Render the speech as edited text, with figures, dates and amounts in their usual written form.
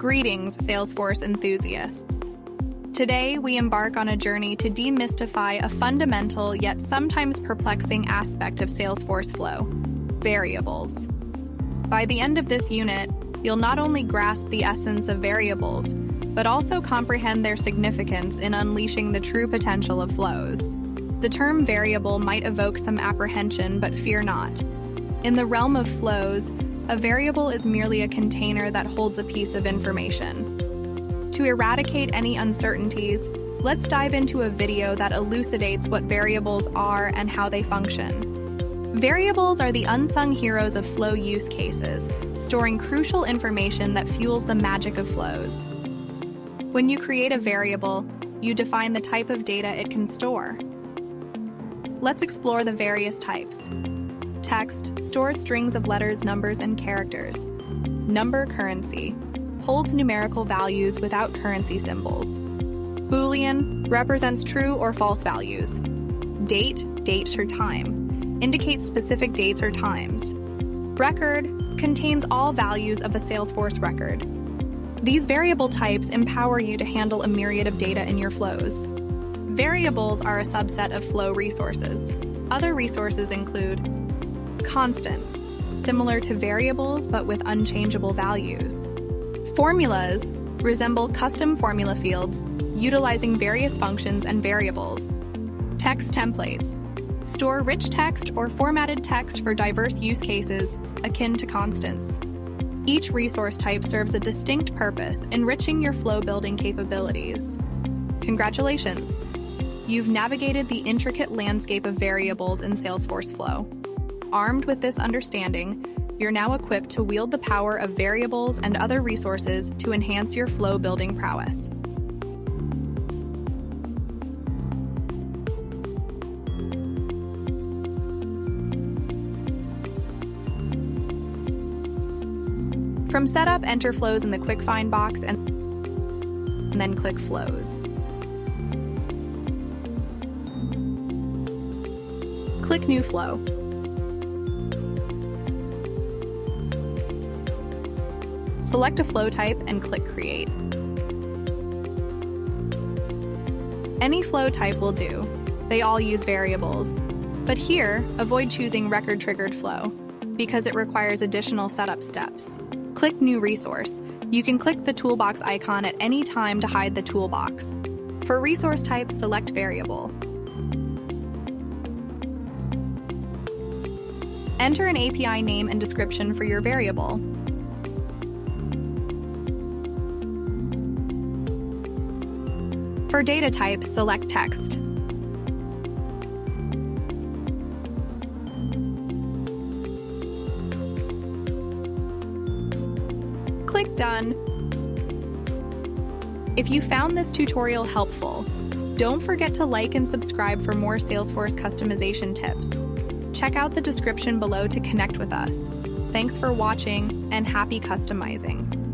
Greetings, Salesforce enthusiasts. Today, we embark on a journey to demystify a fundamental yet sometimes perplexing aspect of Salesforce flow: variables. By the end of this unit, you'll not only grasp the essence of variables, but also comprehend their significance in unleashing the true potential of flows. The term variable might evoke some apprehension, but fear not. In the realm of flows, a variable is merely a container that holds a piece of information. To eradicate any uncertainties, let's dive into a video that elucidates what variables are and how they function. Variables are the unsung heroes of flow use cases, storing crucial information that fuels the magic of flows. When you create a variable, you define the type of data it can store. Let's explore the various types. Text stores strings of letters, numbers, and characters. Number currency holds numerical values without currency symbols. Boolean represents true or false values. Date or time indicates specific dates or times. Record contains all values of a Salesforce record. These variable types empower you to handle a myriad of data in your flows. Variables are a subset of flow resources. Other resources include constants, similar to variables but with unchangeable values. Formulas resemble custom formula fields utilizing various functions and variables. Text templates store rich text or formatted text for diverse use cases akin to constants. Each resource type serves a distinct purpose, enriching your flow building capabilities. Congratulations! You've navigated the intricate landscape of variables in Salesforce Flow. Armed with this understanding, you're now equipped to wield the power of variables and other resources to enhance your flow building prowess. From setup, enter flows in the quick find box and then click flows. Click new flow. Select a flow type and click create. Any flow type will do. They all use variables. But here, avoid choosing record triggered flow because it requires additional setup steps. Click new resource. You can click the toolbox icon at any time to hide the toolbox. For resource type, select variable. Enter an API name and description for your variable. For data type, select text. Click Done. If you found this tutorial helpful, don't forget to like and subscribe for more Salesforce customization tips. Check out the description below to connect with us. Thanks for watching and happy customizing.